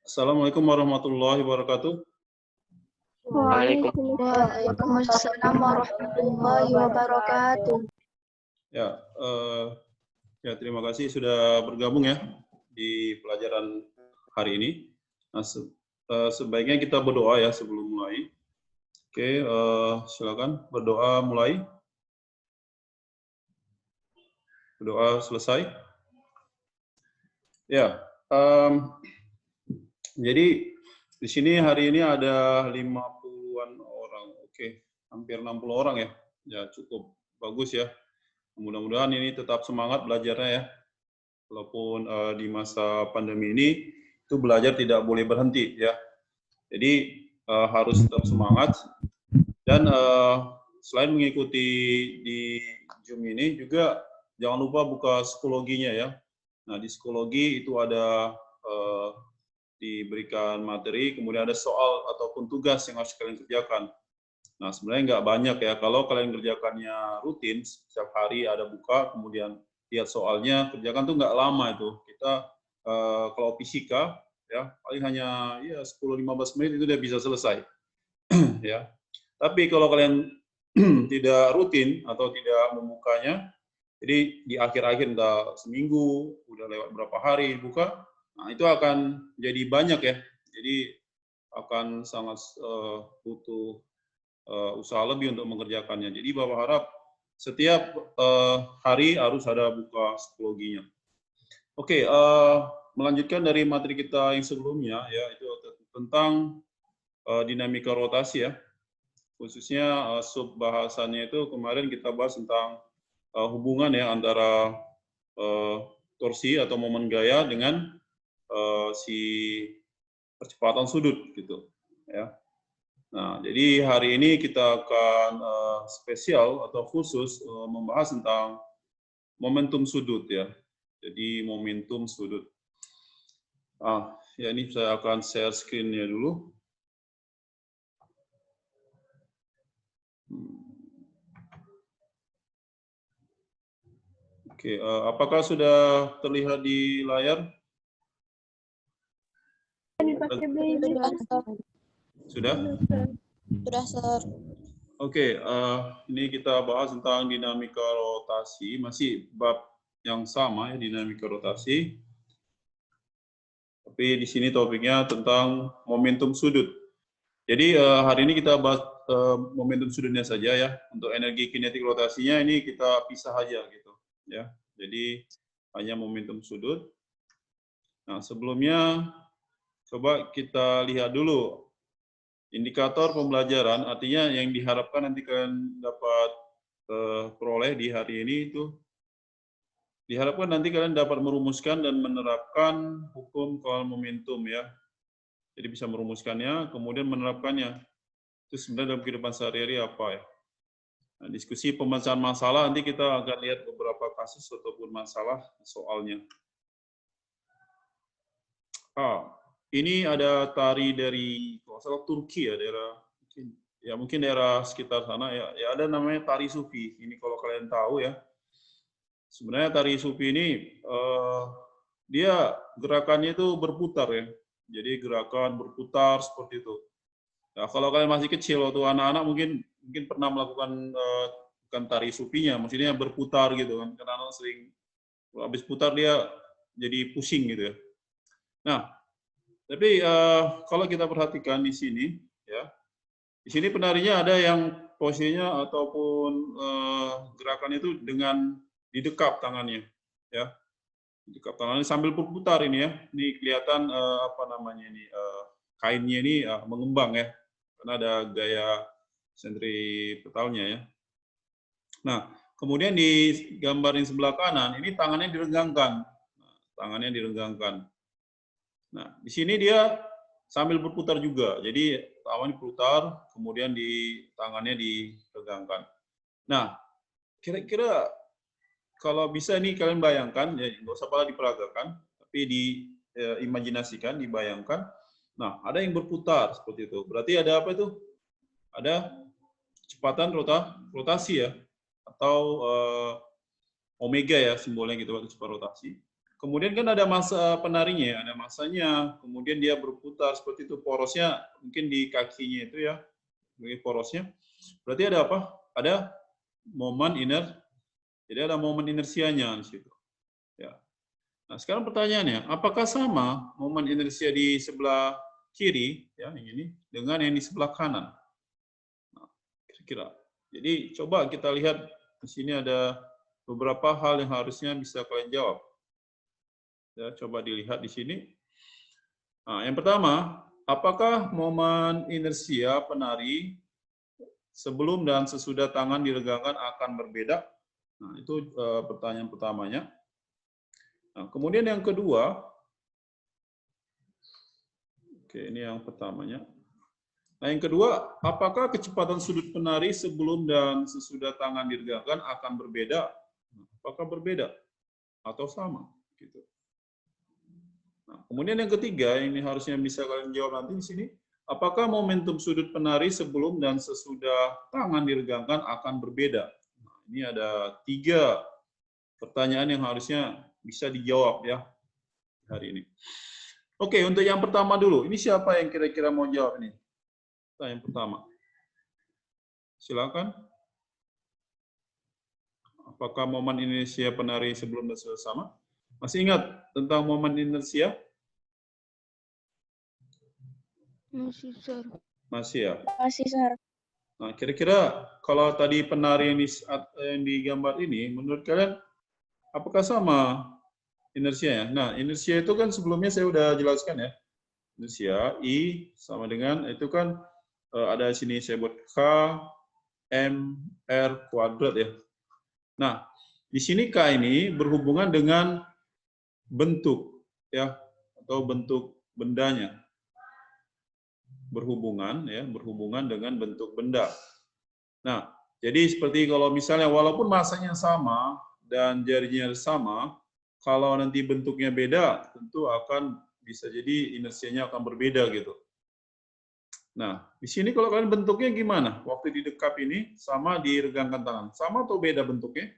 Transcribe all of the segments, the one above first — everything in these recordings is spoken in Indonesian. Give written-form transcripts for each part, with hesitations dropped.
Assalamualaikum warahmatullahi wabarakatuh. Waalaikumsalam warahmatullahi wabarakatuh. Ya, terima kasih sudah bergabung ya di pelajaran hari ini. Nah, sebaiknya kita berdoa ya sebelum mulai. Oke, silakan berdoa mulai. Berdoa selesai. Ya, jadi di sini hari ini ada 50-an orang. Oke, hampir 60 orang ya. Ya, cukup bagus ya. Mudah-mudahan ini tetap semangat belajarnya ya. Walaupun di masa pandemi ini itu belajar tidak boleh berhenti ya. Jadi harus tetap semangat dan selain mengikuti di Zoom ini juga jangan lupa buka psikologinya ya. Nah di psikologi itu ada diberikan materi, kemudian ada soal ataupun tugas yang harus kalian kerjakan. Nah sebenarnya nggak banyak ya, kalau kalian kerjakannya rutin, setiap hari ada buka, kemudian lihat soalnya, kerjakan tuh nggak lama itu. Kita kalau fisika ya paling hanya ya 10-15 menit itu udah bisa selesai ya. Tapi kalau kalian tidak rutin atau tidak membukanya, jadi di akhir-akhir udah seminggu, udah lewat berapa hari buka, nah itu akan jadi banyak ya. Jadi akan sangat butuh usaha lebih untuk mengerjakannya. Jadi Bapak harap setiap hari harus ada buka psikologinya. Oke, melanjutkan dari materi kita yang sebelumnya ya itu tentang dinamika rotasi ya. Khususnya sub bahasannya itu kemarin kita bahas tentang hubungan ya antara torsi atau momen gaya dengan si percepatan sudut gitu ya. Nah, jadi hari ini kita akan spesial atau khusus membahas tentang momentum sudut ya. Jadi momentum sudut. Ya ini saya akan share screen-nya dulu. Oke, apakah sudah terlihat di layar? Sudah? Sudah, Sir. Oke, ini kita bahas tentang dinamika rotasi, masih bab yang sama ya, dinamika rotasi. Tapi di sini topiknya tentang momentum sudut. Jadi hari ini kita bahas momentum sudutnya saja ya. Untuk energi kinetik rotasinya ini kita pisah aja gitu ya. Jadi hanya momentum sudut. Nah, sebelumnya coba kita lihat dulu indikator pembelajaran, artinya yang diharapkan nanti kalian dapat peroleh di hari ini itu diharapkan nanti kalian dapat merumuskan dan menerapkan hukum Coulomb momentum ya. Jadi bisa merumuskannya, kemudian menerapkannya. Itu sebenarnya dalam kehidupan sehari-hari apa ya. Nah, diskusi pemecahan masalah, nanti kita akan lihat beberapa kasus ataupun masalah soalnya. Ini ada tari dari kalau salah Turki ya, daerah mungkin daerah sekitar sana ya. Ya ada namanya tari sufi. Ini kalau kalian tahu ya. Sebenarnya tari sufi ini dia gerakannya itu berputar ya. Jadi gerakan berputar seperti itu. Nah, kalau kalian masih kecil waktu anak-anak mungkin pernah melakukan bukan tari sufinya, maksudnya berputar gitu kan. Karena anak sering habis putar dia jadi pusing gitu ya. Nah, tapi kalau kita perhatikan di sini ya. Di sini penarinya ada yang posisinya ataupun gerakan itu dengan didekap tangannya ya. Didekap tangannya sambil berputar ini ya. Ini kelihatan apa namanya ini kainnya ini mengembang ya. Karena ada gaya sentripetalnya ya. Nah, kemudian di gambar yang sebelah kanan ini tangannya direnggangkan. Nah, tangannya direnggangkan. Nah, di sini dia sambil berputar juga. Jadi tangan diputar, kemudian di tangannya diregangkan. Nah, kira-kira kalau bisa nih kalian bayangkan, ya nggak usah malah diperagakan, tapi diimajinasikan, dibayangkan. Nah, ada yang berputar seperti itu. Berarti ada apa itu? Ada kecepatan rotasi ya, atau omega ya simbolnya gitu, kecepatan rotasi. kemudian kan ada masa penarinya, ya, ada masanya, kemudian dia berputar seperti itu, porosnya mungkin di kakinya itu ya, porosnya. Berarti ada apa? Ada momen jadi ada momen inersianya di situ. Ya. Nah, sekarang pertanyaannya, apakah sama momen inersia di sebelah kiri, ya yang ini, dengan yang di sebelah kanan? Nah, kira-kira. Jadi coba kita lihat di sini ada beberapa hal yang harusnya bisa kalian jawab. Ya, coba dilihat di sini. Nah, yang pertama, apakah momen inersia penari sebelum dan sesudah tangan diregangkan akan berbeda? Nah, itu pertanyaan pertamanya. Nah, kemudian yang kedua, oke, ini yang pertamanya. Nah, yang kedua, apakah kecepatan sudut penari sebelum dan sesudah tangan diregangkan akan berbeda? Apakah berbeda atau sama? Gitu. Nah, kemudian yang ketiga, ini harusnya bisa kalian jawab nanti di sini. Apakah momentum sudut penari sebelum dan sesudah tangan diregangkan akan berbeda? Nah, ini ada 3 pertanyaan yang harusnya bisa dijawab ya hari ini. Oke, untuk yang pertama dulu. Ini siapa yang kira-kira mau jawab ini? Nah, yang pertama. Silakan. Apakah momen inersia penari sebelum dan sesudah sama? Masih ingat tentang momen inersia? Masih, Sir. Masih ya? Masih, Sir. Nah, kira-kira kalau tadi penari yang digambar ini, menurut kalian apakah sama inersia ya? Nah, inersia itu kan sebelumnya saya udah jelaskan ya. Inersia I sama dengan itu kan ada sini saya buat K M R kuadrat ya. Nah, di sini K ini berhubungan dengan bentuk ya atau bentuk bendanya. Berhubungan dengan bentuk benda. Nah, jadi seperti kalau misalnya walaupun masanya sama dan jarinya sama, kalau nanti bentuknya beda, tentu akan bisa jadi inersianya akan berbeda gitu. Nah, di sini kalau kalian bentuknya gimana? Waktu didekap ini sama diregangkan tangan. Sama atau beda bentuknya?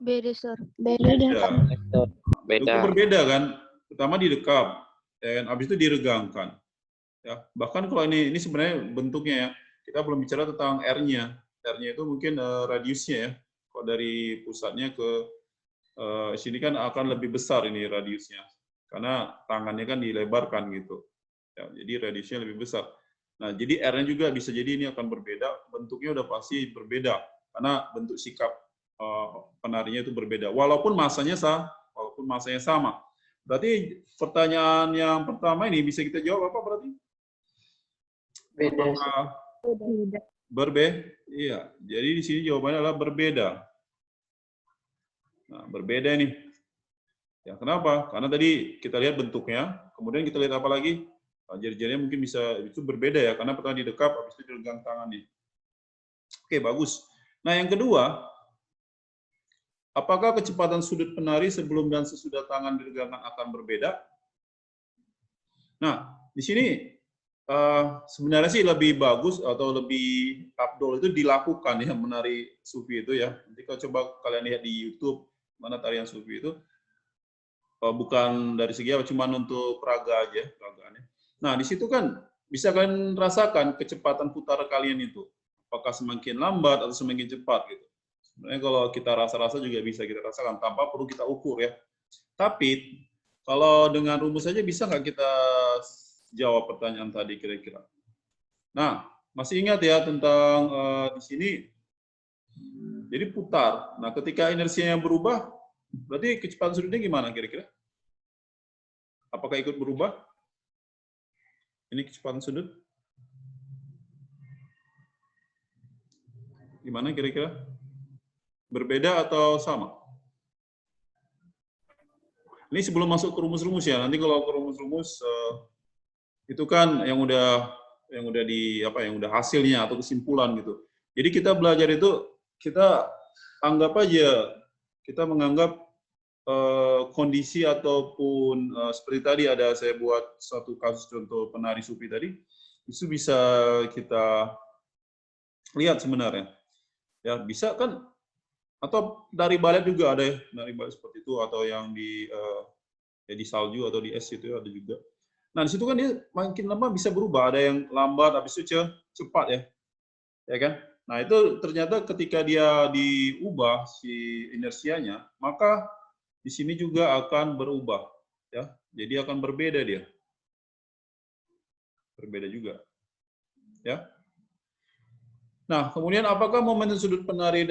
Beda, Sir. Beda. Bentuknya berbeda kan? Pertama didekap, dan habis itu diregangkan. Ya, bahkan kalau ini sebenarnya bentuknya ya. Kita belum bicara tentang R-nya. R-nya itu mungkin radiusnya ya. Kalau dari pusatnya ke sini kan akan lebih besar ini radiusnya. Karena tangannya kan dilebarkan gitu. Ya, jadi radiusnya lebih besar. Nah, jadi R-nya juga bisa jadi ini akan berbeda, bentuknya udah pasti berbeda karena bentuk sikap penarinya itu berbeda. Walaupun masanya sama. Berarti pertanyaan yang pertama ini bisa kita jawab apa berarti? Beda. Berbeda. Iya. Jadi di sini jawabannya adalah berbeda. Nah, berbeda ini. Ya, kenapa? Karena tadi kita lihat bentuknya, kemudian kita lihat apa lagi? Jari-jarinya mungkin bisa itu berbeda ya, karena pertama didekap, habis itu diregang tangannya. Oke, bagus. Nah, yang kedua, apakah kecepatan sudut penari sebelum dan sesudah tangan diregangkan akan berbeda? Nah, di sini sebenarnya sih lebih bagus atau lebih afdol itu dilakukan ya menari sufi itu ya. Nanti kalau coba kalian lihat di YouTube mana tarian sufi itu bukan dari segi apa, cuma untuk peraga aja peragaannya. Nah, di situ kan bisa kalian rasakan kecepatan putar kalian itu. Apakah semakin lambat atau semakin cepat gitu. Sebenarnya kalau kita rasa-rasa juga bisa kita rasakan tanpa perlu kita ukur ya. Tapi kalau dengan rumus saja bisa nggak kita jawab pertanyaan tadi kira-kira? Nah, masih ingat ya tentang di sini. Jadi putar. Nah, ketika inersinya berubah, berarti kecepatan sudutnya gimana kira-kira? Apakah ikut berubah? Ini kecepatan sudut. Gimana kira-kira? Berbeda atau sama? Ini sebelum masuk ke rumus-rumus ya. Nanti kalau ke rumus-rumus itu kan yang udah hasilnya atau kesimpulan gitu. Jadi kita belajar itu kita anggap aja kita menganggap kondisi ataupun seperti tadi ada saya buat satu kasus contoh penari sufi tadi itu bisa kita lihat sebenarnya ya bisa kan Atau dari balet juga ada ya, dari balet seperti itu, atau yang di di salju atau di es itu ada juga. Nah, di situ kan dia makin lama bisa berubah, ada yang lambat, habis itu cepat ya. Ya kan? Nah, itu ternyata ketika dia diubah si inersianya, maka di sini juga akan berubah ya. Jadi akan berbeda dia. Berbeda juga. Ya. Nah, kemudian apakah momentum sudut penari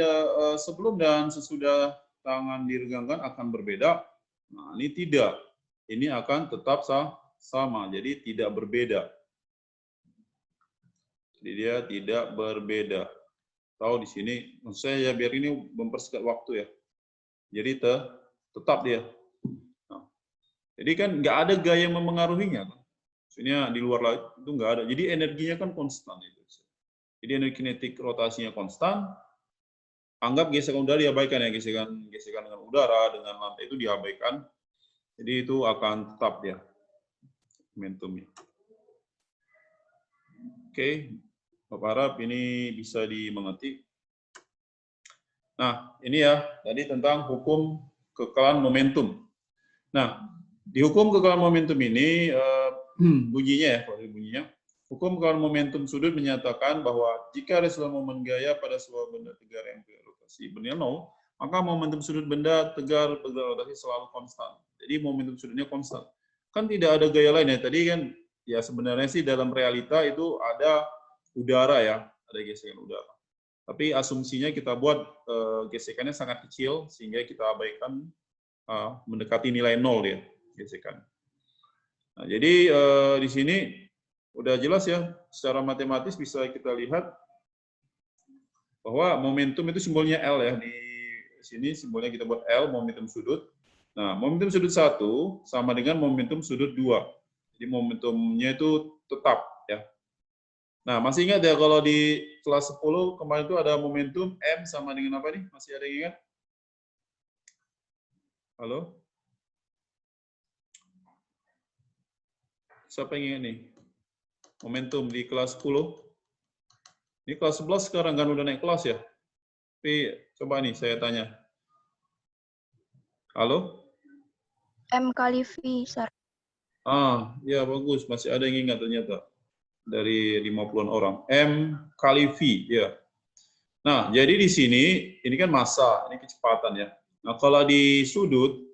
sebelum dan sesudah tangan diregangkan akan berbeda? Nah, ini tidak. Ini akan tetap sama, jadi tidak berbeda. Jadi dia tidak berbeda. Tahu di sini, maksud saya ya biar ini mempersingkat waktu ya. Jadi tetap dia. Nah, jadi kan nggak ada gaya yang mempengaruhinya. Maksudnya di luar laut itu nggak ada. Jadi energinya kan konstan itu. Jadi energi kinetik rotasinya konstan. Anggap gesekan udara diabaikan ya, gesekan dengan udara dengan lantai itu diabaikan. Jadi itu akan tetap ya momentumnya. Oke, Bapak harap ini bisa dimengerti. Nah, ini ya tadi tentang hukum kekekalan momentum. Nah, di hukum kekekalan momentum ini bunyinya ya, kalau bunyinya, hukum kekekalan momentum sudut menyatakan bahwa jika resolusi momen gaya pada sebuah benda tegar yang berrotasi bernilai 0, maka momentum sudut benda tegar berrotasi selalu konstan. Jadi momentum sudutnya konstan. Kan tidak ada gaya lain ya. Tadi kan ya sebenarnya sih dalam realita itu ada udara ya, ada gesekan udara. Tapi asumsinya kita buat gesekannya sangat kecil sehingga kita abaikan mendekati nilai 0 ya gesekan. Nah, jadi di sini udah jelas ya, secara matematis bisa kita lihat bahwa momentum itu simbolnya L ya. Di sini simbolnya kita buat L, momentum sudut. Nah, momentum sudut 1 sama dengan momentum sudut 2. Jadi momentumnya itu tetap ya. Nah, masih ingat ya kalau di kelas 10 kemarin itu ada momentum M sama dengan apa nih? Masih ada yang ingat? Halo? Siapa yang ingat nih? Momentum di kelas 10. Ini kelas 11 sekarang kan udah naik kelas ya. Tapi coba nih saya tanya. Halo? M kali V, Sir. Ya bagus. Masih ada yang ingat ternyata. Dari 50-an orang. M kali V, ya. Nah, jadi di sini, ini kan massa, ini kecepatan ya. Nah, kalau di sudut,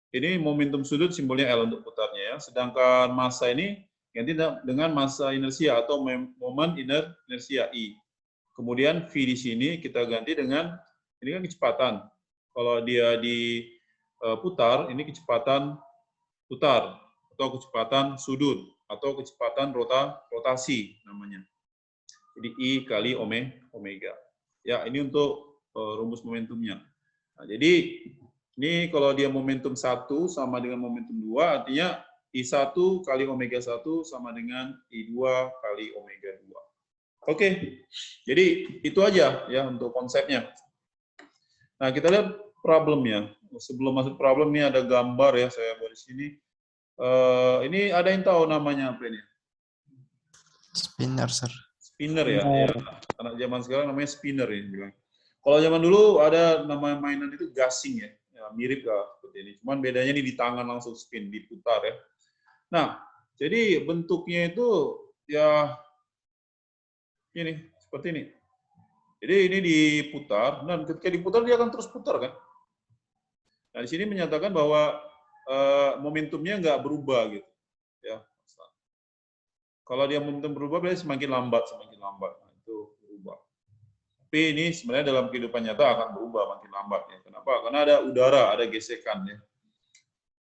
ini momentum sudut simbolnya L untuk putarnya ya. Sedangkan massa ini ganti dengan massa inersia atau momen inersia I. Kemudian V di sini kita ganti dengan, ini kan kecepatan. Kalau dia diputar, ini kecepatan putar atau kecepatan sudut atau kecepatan rotasi namanya. Jadi I kali omega. Ya, ini untuk rumus momentumnya. Nah, jadi ini kalau dia momentum 1 sama dengan momentum 2, artinya I1 kali omega 1 sama dengan I2 kali omega 2. Oke, jadi itu aja ya untuk konsepnya. Nah, kita lihat problemnya. Sebelum masuk problem, ini ada gambar ya, saya buat di sini. Ini ada yang tahu namanya apa ini? Spinner, Sir. Spinner ya, ya. Anak zaman sekarang namanya spinner ya bilang. Kalau zaman dulu ada nama mainan itu gasing ya, mirip lah seperti ini. Cuman bedanya ini di tangan langsung spin, diputar ya. Nah, jadi bentuknya itu ya ini seperti ini. Jadi ini diputar, dan ketika diputar dia akan terus putar kan. Nah di sini menyatakan bahwa momentumnya nggak berubah gitu, ya. Kalau dia momentum berubah, berarti semakin lambat. Nah, itu berubah. Tapi ini sebenarnya dalam kehidupan nyata akan berubah makin lambat ya. Kenapa? Karena ada udara, ada gesekan ya.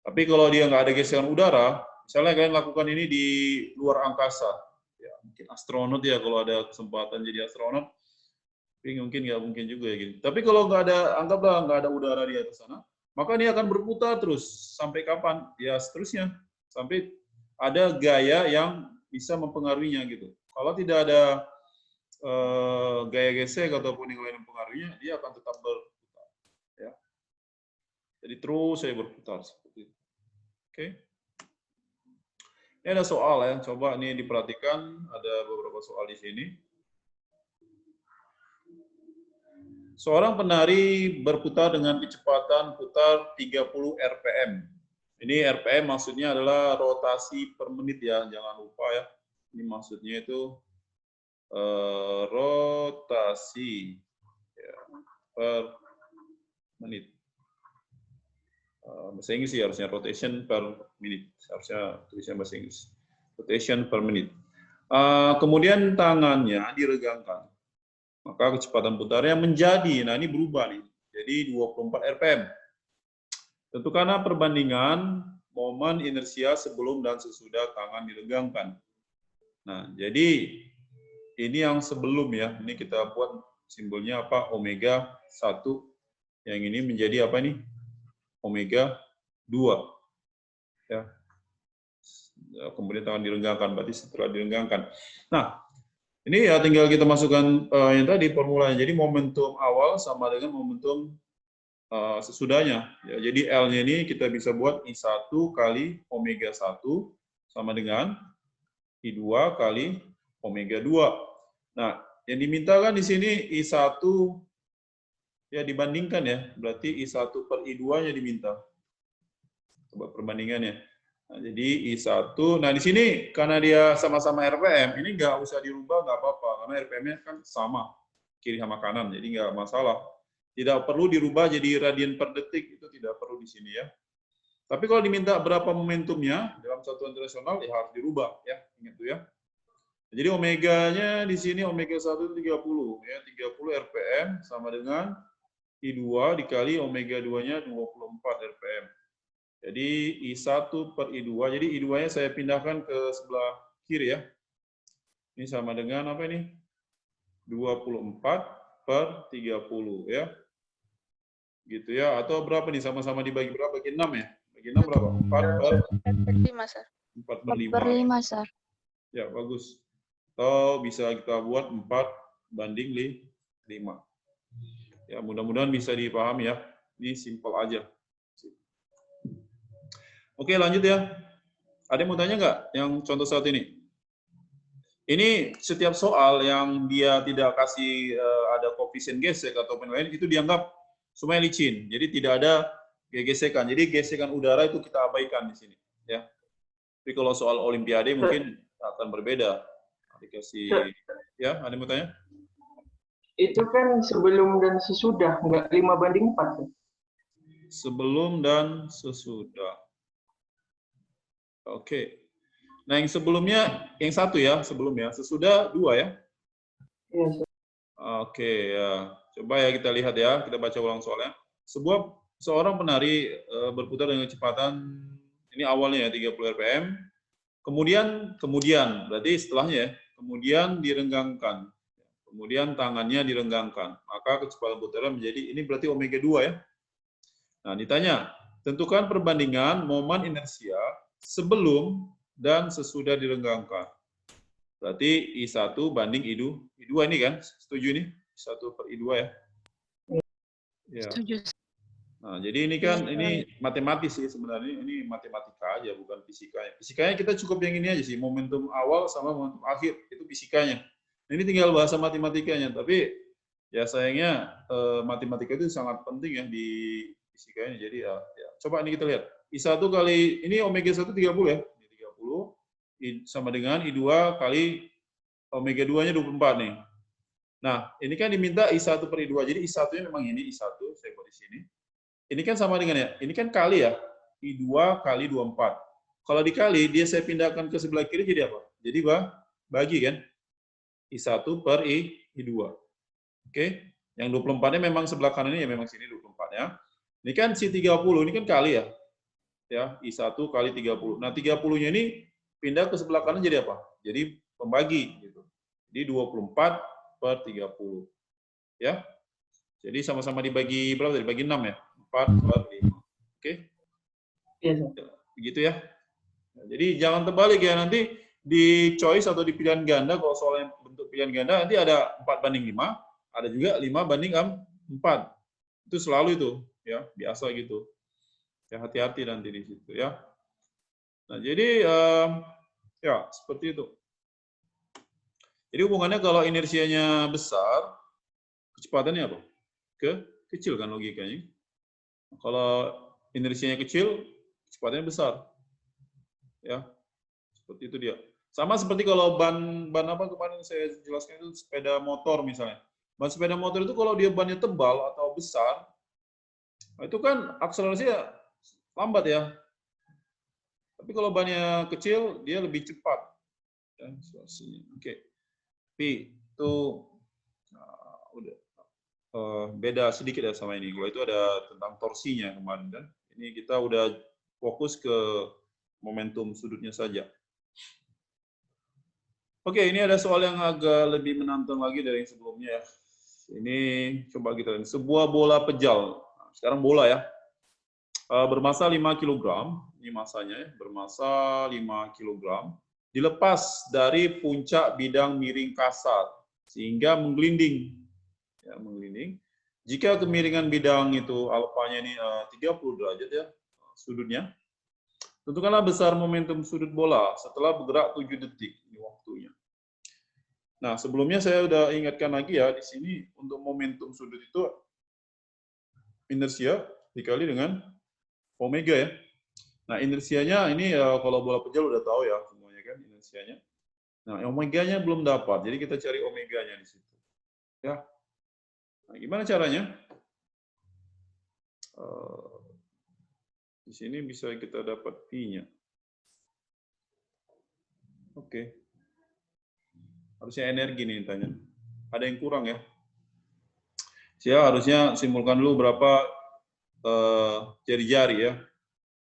Tapi kalau dia nggak ada gesekan udara, misalnya kalian lakukan ini di luar angkasa, ya mungkin astronot ya kalau ada kesempatan jadi astronot, tapi mungkin nggak mungkin juga ya gitu. Tapi kalau nggak ada, anggaplah nggak ada udara di atas sana, maka dia akan berputar terus sampai kapan? Ya seterusnya sampai ada gaya yang bisa mempengaruhinya gitu. Kalau tidak ada gaya gesek ataupun yang lain mempengaruhinya, dia akan tetap berputar. Ya. Jadi terus saya berputar seperti itu. Oke. Ini ada soal ya, coba nih diperhatikan, ada beberapa soal di sini. Seorang penari berputar dengan kecepatan putar 30 RPM. Ini RPM maksudnya adalah rotasi per menit ya, jangan lupa ya. Ini maksudnya itu rotasi ya, per menit. Bahasa Inggris sih harusnya rotation per menit. Harusnya tulisan bahasa Inggris. Rotation per menit. Kemudian tangannya diregangkan. Maka kecepatan putarnya menjadi, nah ini berubah nih, jadi 24 RPM. Tentukanlah perbandingan momen inersia sebelum dan sesudah tangan diregangkan. Nah, jadi ini yang sebelum ya, ini kita buat simbolnya apa? Omega 1. Yang ini menjadi apa nih? Omega 2. Ya. Kemudian tangan diregangkan, berarti setelah diregangkan. Nah, ini ya tinggal kita masukkan yang tadi formulanya. Jadi momentum awal sama dengan momentum sesudahnya. Ya, jadi L-nya ini kita bisa buat I1 kali Omega 1 sama dengan I2 kali Omega 2. Nah, yang dimintakan di sini I1 ya dibandingkan ya. Berarti I1 per I2-nya diminta. Coba perbandingannya. Nah, jadi I1, nah di sini karena dia sama-sama RPM, ini nggak usah dirubah, nggak apa-apa, karena RPM-nya kan sama, kiri sama kanan, jadi nggak masalah. Tidak perlu dirubah jadi radian per detik, itu tidak perlu di sini ya. Tapi kalau diminta berapa momentumnya dalam satuan internasional, ya harus dirubah ya, ingat tuh ya. Jadi omeganya di sini omega 1 30 ya, 30 RPM sama dengan I2 dikali omega 2-nya 24 RPM. Jadi I1 per I2, jadi I2-nya saya pindahkan ke sebelah kiri ya. Ini sama dengan apa ini? 24 per 30 ya. Gitu ya, atau berapa nih? Sama-sama dibagi berapa? Bagi 6 ya? Bagi 6 berapa? 4 per 5, Sir. 4 per 5. 4/5, Sir. Ya, bagus. Atau bisa kita buat 4 banding 5. Ya, mudah-mudahan bisa dipahami ya. Ini simpel aja. Oke, lanjut ya. Ada yang mau tanya nggak yang contoh saat ini? Ini setiap soal yang dia tidak kasih ada koefisien gesek atau lain itu dianggap semuanya licin. Jadi tidak ada gesekan. Jadi gesekan udara itu kita abaikan di sini. Ya. Tapi kalau soal olimpiade mungkin akan berbeda. Dikasih, ya, ada yang mau tanya? Itu kan sebelum dan sesudah, nggak 5/4. Sebelum dan sesudah. Oke. Nah, yang sebelumnya, yang satu ya, sebelumnya. Sesudah 2 ya? Iya, Oke, ya. Coba ya kita lihat ya, kita baca ulang soalnya. Seorang penari berputar dengan kecepatan, ini awalnya ya, 30 RPM. Kemudian, berarti setelahnya ya, kemudian direnggangkan. Kemudian tangannya direnggangkan. Maka kecepatan putaran menjadi, ini berarti omega 2 ya. Nah, ditanya, tentukan perbandingan momen inersia sebelum dan sesudah direnggangkan. Berarti I1 banding I2 ini kan? Setuju nih? I1 per I2 ya? Ya. Setuju. Nah, jadi ini kan ini matematis sih sebenarnya, ini matematika aja bukan fisikanya. Fisikanya kita cukup yang ini aja sih, momentum awal sama momentum akhir itu fisikanya. Nah, ini tinggal bahasa matematikanya, tapi ya sayangnya matematika itu sangat penting ya di fisikanya. Jadi ya, coba ini kita lihat. I1 kali ini omega 1 30 ya. Ini 30 sama dengan I2 kali omega 2-nya 24 nih. Nah, ini kan diminta I1 per I2. Jadi I1-nya memang ini I1, saya buat di sini. Ini kan sama dengan ya, ini kan kali ya, I2 kali 24. Kalau dikali, dia saya pindahkan ke sebelah kiri jadi apa? Jadi bagi kan, I1 per I2. Oke, yang 24-nya memang sebelah kanannya ya memang sini 24 ya. Ini kan si 30, ini kan kali ya. Ya, I1 kali 30. Nah, 30-nya ini pindah ke sebelah kanan jadi apa? Jadi pembagi gitu. Jadi 24 per 30. Ya. Jadi sama-sama dibagi berapa tadi? Dibagi 6 ya? 4 per 5. Oke? Iya. Begitu ya. Nah, jadi jangan terbalik ya, nanti di choice atau di pilihan ganda, kalau soalnya bentuk pilihan ganda, nanti ada 4/5, ada juga 5/4. Itu selalu itu, ya, biasa gitu. Ya, hati-hati nanti di situ ya. Nah, jadi ya seperti itu. Jadi hubungannya kalau inersianya besar, kecepatannya apa? kecil kan logikanya. Kalau inersianya kecil, kecepatannya besar. Ya, seperti itu dia. Sama seperti kalau ban apa kemarin saya jelaskan itu sepeda motor misalnya. Ban sepeda motor itu kalau dia bannya tebal atau besar, itu kan akselerasinya lambat ya. Tapi kalau bannya kecil, dia lebih cepat. Ya, oke. Tapi itu udah beda sedikit ya sama ini. Kalau itu ada tentang torsinya kemarin kan. Ini kita udah fokus ke momentum sudutnya saja. Oke, ini ada soal yang agak lebih menantang lagi dari yang sebelumnya ya. Ini coba kita lihat. Sebuah bola pejal. Sekarang bola ya. Bermassa 5 kg. Ini massanya ya. Bermassa 5 kg. Dilepas dari puncak bidang miring kasar. Sehingga menggelinding. Ya, menggelinding. Jika kemiringan bidang itu alfanya ini 30 derajat ya. Sudutnya. Tentukanlah besar momentum sudut bola setelah bergerak 7 detik. Ini waktunya. Nah, sebelumnya saya sudah ingatkan lagi ya, di sini untuk momentum sudut itu inersia dikali dengan omega ya. Nah, inersianya ini kalau bola pejal udah tahu ya semuanya kan inersianya. Nah, omeganya belum dapat, jadi kita cari omeganya di situ. Ya. Nah, gimana caranya? Di sini bisa kita dapat P-nya. Oke. Harusnya energi nih tanya. Ada yang kurang ya? Saya harusnya simpulkan dulu berapa jari-jari ya.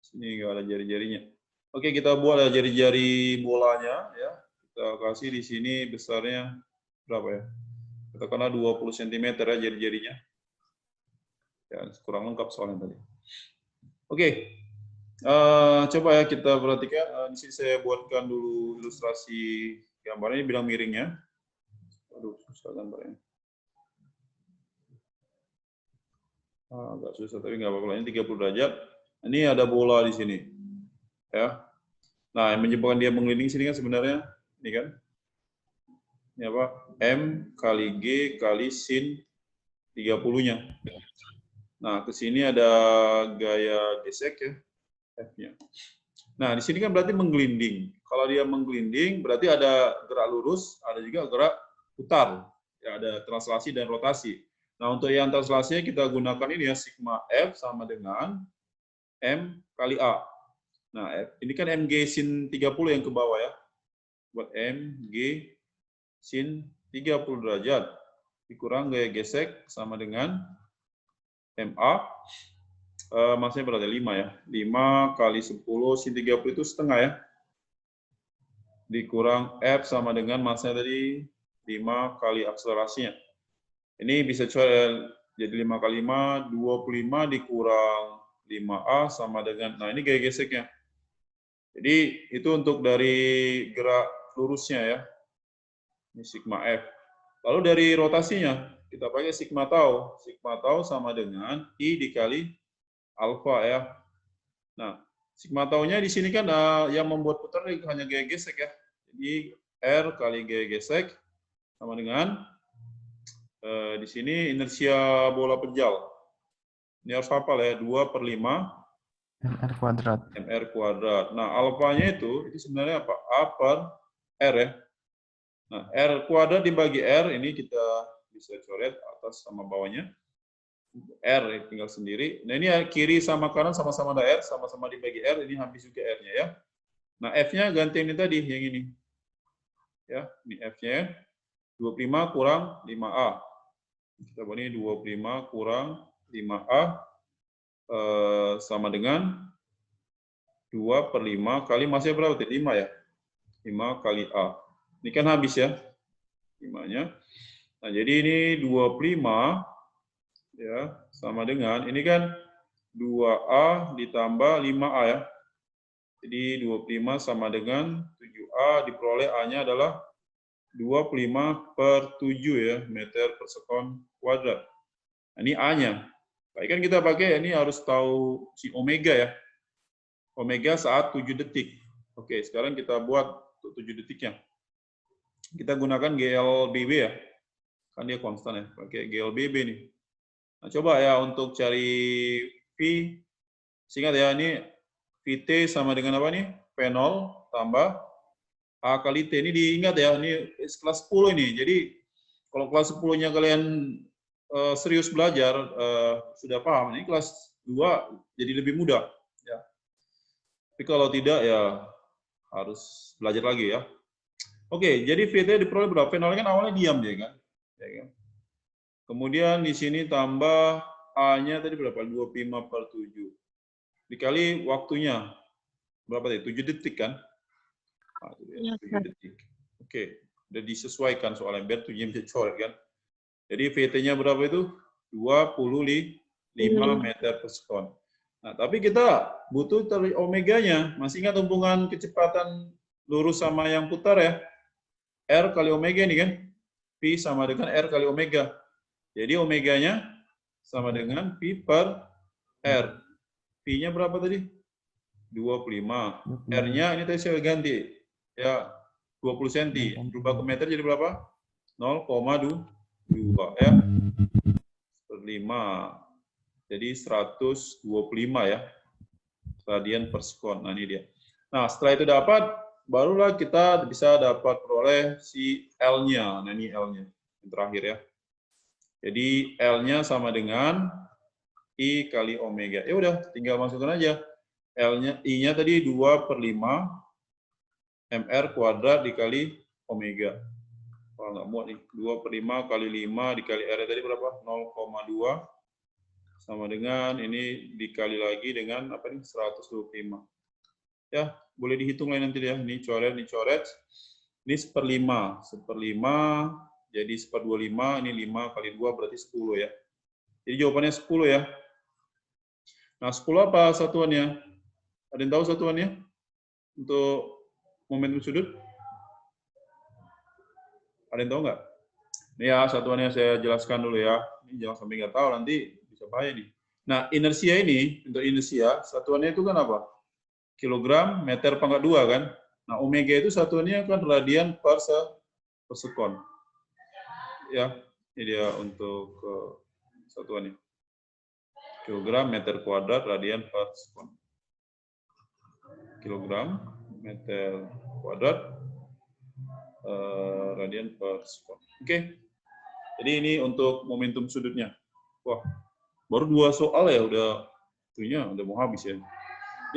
Sini nggak ada jari-jarinya. Oke, kita buat jari-jari bolanya ya. Kita kasih di sini besarnya berapa ya? Katakanlah 20 cm ya jari-jarinya. Ya, kurang lengkap soalnya tadi. Oke. Coba ya kita perhatikan. Di sini saya buatkan dulu ilustrasi gambarnya, ini bidang miringnya. Aduh, susah gambarnya. Agak susah, tapi nggak apa-apa. Ini 30 derajat. Ini ada bola di sini. Ya. Nah, yang menyebabkan dia menggelinding sini kan sebenarnya, ini kan. Ini apa? M kali G kali sin 30-nya. Nah, ke sini ada gaya gesek ya. F-nya. Nah, di sini kan berarti menggelinding. Kalau dia menggelinding, berarti ada gerak lurus, ada juga gerak putar. Ya, ada translasi dan rotasi. Nah, untuk yang translasinya kita gunakan ini ya, sigma F sama dengan M kali A. Nah, ini kan MG sin 30 yang ke bawah ya. Buat MG sin 30 derajat. Dikurang gaya gesek sama dengan MA. Maksudnya berarti 5 ya. 5 kali 10 sin 30 itu setengah ya. Dikurang F sama dengan massanya tadi 5 kali akselerasinya. Ini bisa jadi 5 kali 5, 25 dikurang 5A sama dengan, nah ini gaya geseknya. Jadi itu untuk dari gerak lurusnya ya. Ini sigma F. Lalu dari rotasinya, kita pakai sigma tau. Sigma tau sama dengan I dikali alfa ya. Nah, sigma taunya di sini kan yang membuat putar hanya gaya gesek ya. Jadi R kali gaya gesek sama dengan di sini inersia bola pejal. Ini harus hafal ya, 2/5 MR kuadrat. MR kuadrat. Nah, alfanya itu sebenarnya apa? A per R ya. Nah, R kuadrat dibagi R, ini kita bisa coret atas sama bawahnya. R tinggal sendiri. Nah, ini kiri sama kanan sama-sama ada R, sama-sama dibagi R, ini habis juga R-nya ya. Nah, F-nya ganti ini tadi, yang ini. Ya, ini F-nya 25 kurang 5A. Kita buat ini 25 kurang 5A sama dengan 2/5 kali masnya berapa? 5 ya? 5 kali A. Ini kan habis ya, 5-nya. Nah, jadi ini 25 ya, sama dengan, ini kan 2A ditambah 5A ya. Jadi 25 sama dengan 7A, diperoleh A-nya adalah 25/7 ya, meter per sekon kuadrat. Nah, ini A-nya. Baik kan kita pakai, ini harus tahu si omega ya. Omega saat 7 detik. Oke, sekarang kita buat untuk 7 detiknya. Kita gunakan GLBB ya. Kan dia konstan ya, pakai GLBB nih. Nah, coba ya untuk cari V, ingat ya, ini VT sama dengan apa nih? P0 tambah A kali T. Ini diingat ya, ini kelas 10 ini. Jadi kalau kelas 10-nya kalian serius belajar, sudah paham, ini kelas 2 jadi lebih mudah. Ya. Tapi kalau tidak ya harus belajar lagi ya. Oke, jadi VT diperoleh berapa? P0 kan awalnya diam dia kan. Ya, kan? Kemudian di sini tambah A-nya tadi berapa? 25/7. Dikali waktunya. Berapa tadi? 7 detik kan? Nah, itu dia, 7 detik. Oke, udah disesuaikan soalnya biar 7 bisa coret kan. Jadi VT-nya berapa itu? 25 meter per sekon. Nah, tapi kita butuh omeganya. Masih ingat hubungan kecepatan lurus sama yang putar ya? R kali omega ini kan? P sama dengan R kali omega. Jadi omeganya sama dengan P per R. P-nya berapa tadi? 25. R-nya ini tadi saya ganti. Ya, 20 cm. Berubah ke meter jadi berapa? 0,2 ya. Per 5. Jadi 125 ya. Radian per sekon. Nah, ini dia. Nah, setelah itu dapat, barulah kita bisa dapat peroleh si L-nya. Nah, ini L-nya. Yang terakhir ya. Jadi L-nya sama dengan I kali omega. Ya udah, tinggal masukkan aja. L-nya, I-nya tadi 2/5 MR kuadrat dikali omega. Wah, nggak muat nih. 2/5 kali 5 dikali R tadi berapa? 0,2 sama dengan ini dikali lagi dengan apa nih? 125. Ya, boleh dihitung lah nanti ya. Ini coret, ini coret. Ini 1/5. 1/5 jadi 1/25, ini 5 kali 2 berarti 10 ya. Jadi jawabannya 10 ya. Nah, 10 apa satuannya? Ada yang tahu satuannya? Untuk momentum sudut? Ada yang tahu nggak? Ini ya, satuannya saya jelaskan dulu ya. Ini jangan sampai nggak tahu, nanti bisa bahaya nih. Nah, inersia ini, untuk inersia, satuannya itu kan apa? Kilogram, meter pangkat 2 kan? Nah, omega itu satuannya kan radian per sekon. Ya, ini dia untuk satuannya. Kilogram, meter kuadrat, radian per sekon. Kilogram, meter kuadrat, radian per sekon. Oke. Jadi ini untuk momentum sudutnya. Wah, baru 2 soal ya udah mau habis ya.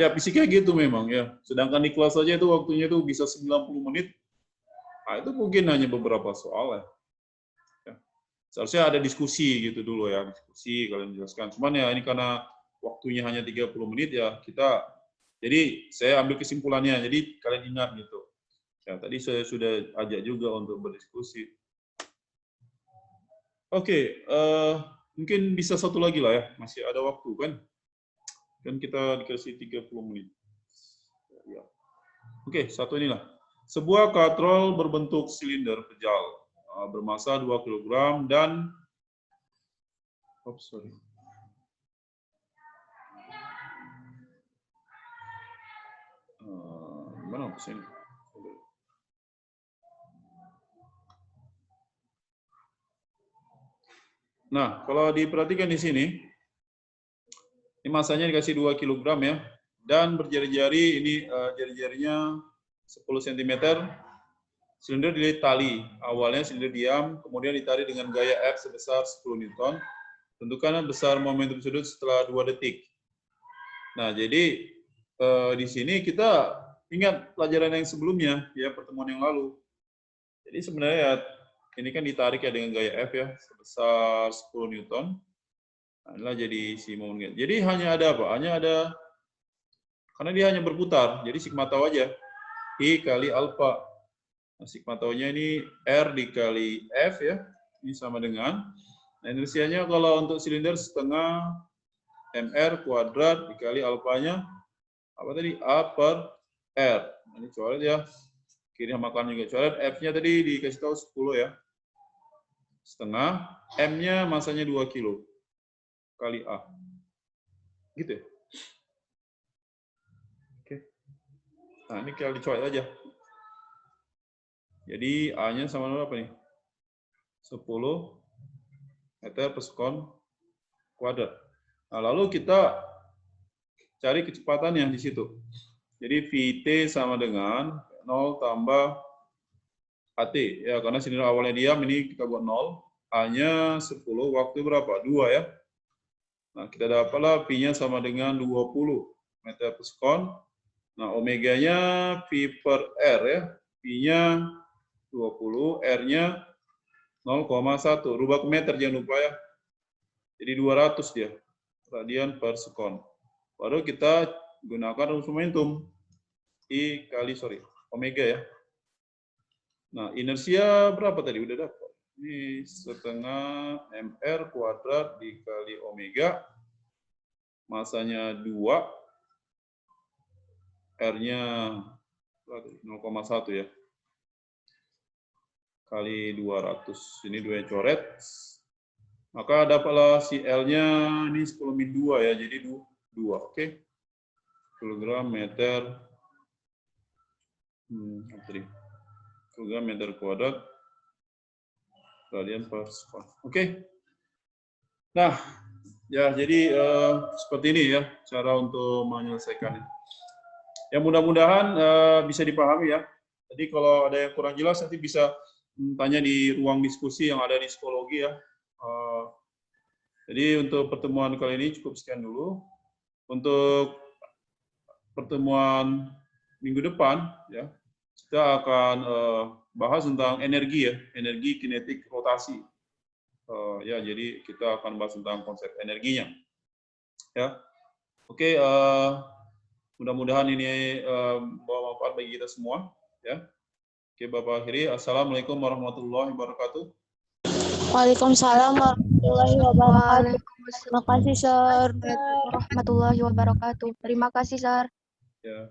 Ya, fisiknya gitu memang ya. Sedangkan di kelas saja itu waktunya itu bisa 90 menit. Nah, itu mungkin hanya beberapa soal ya. Seharusnya ada diskusi gitu dulu ya, diskusi kalian jelaskan. Cuman ya ini karena waktunya hanya 30 menit ya jadi saya ambil kesimpulannya. Jadi kalian ingat gitu. Ya, tadi saya sudah ajak juga untuk berdiskusi. Oke, mungkin bisa satu lagi lah ya, masih ada waktu kan? Kan kita dikasih 30 menit. Ya. Oke, satu inilah. Sebuah katrol berbentuk silinder pejal bermassa 2 kg dan mana ini? Nah, kalau diperhatikan di sini, ini massanya dikasih 2 kg ya, dan berjari-jari ini jari-jarinya 10 cm, silinder ditali. Awalnya silinder diam, kemudian ditarik dengan gaya F sebesar 10 Newton. Tentukan besar momentum sudut setelah 2 detik. Nah, jadi di sini kita ingat pelajaran yang sebelumnya, ya pertemuan yang lalu. Jadi sebenarnya ya, ini kan ditarik ya dengan gaya F ya, sebesar 10 Newton. Nah, inilah jadi si momentum. Jadi hanya ada apa? Hanya ada, karena dia hanya berputar, jadi sigma tau aja. I kali alfa. Nah, sigma taunya ini R dikali F ya, ini sama dengan, nah inersianya kalau untuk silinder setengah MR kuadrat dikali alfanya, apa tadi? A per R. Nah, ini coret ya. Kiri sama kanan juga coret. F-nya tadi dikasih tahu 10 ya. Setengah. M-nya masanya 2 kilo. Kali A. Gitu ya. Oke. Nah, ini kalau dicoret aja. Jadi A-nya sama berapa nih? 10 meter per sekon kuadrat. Nah, lalu kita cari kecepatannya di situ. Jadi VT sama dengan 0 tambah AT. Ya, karena sinyal awalnya diam, ini kita buat 0. A-nya 10, waktu berapa? 2 ya. Nah, kita dapatlah Pi-nya sama dengan 20 meter per sekon. Nah, omeganya Pi per R ya. Pi-nya 20, R-nya 0,1. Rubah ke meter, jangan lupa ya. Jadi 200 dia, radian per sekon. Baru kita gunakan rumus momentum. I kali, omega ya. Nah, inersia berapa tadi? Udah dapat. Ini setengah mr kuadrat dikali omega. Masanya 2. R-nya 0,1 ya. Kali 200. Ini 2 yang coret. Maka dapatlah si L-nya ini 10-2 ya. Jadi 2. Oke. Kilogram meter. Apa tadi? Kilogram meter kuadrat radian per sekon. Oke. Nah, ya jadi seperti ini ya cara untuk menyelesaikannya. Ya mudah-mudahan bisa dipahami ya. Jadi kalau ada yang kurang jelas nanti bisa tanya di ruang diskusi yang ada di psikologi ya. Jadi untuk pertemuan kali ini cukup sekian dulu. Untuk pertemuan minggu depan ya kita akan bahas tentang energi ya, energi kinetik rotasi. Ya, jadi kita akan bahas tentang konsep energinya. Ya, oke. Mudah-mudahan ini bawa manfaat bagi kita semua. Ya, oke. Bapak akhiri. Assalamualaikum warahmatullahi wabarakatuh. Waalaikumsalam warahmatullahi wabarakatuh. Waalaikumsalam Terima kasih, Sir. warahmatullahi wabarakatuh. Terima kasih, Sar. Ya.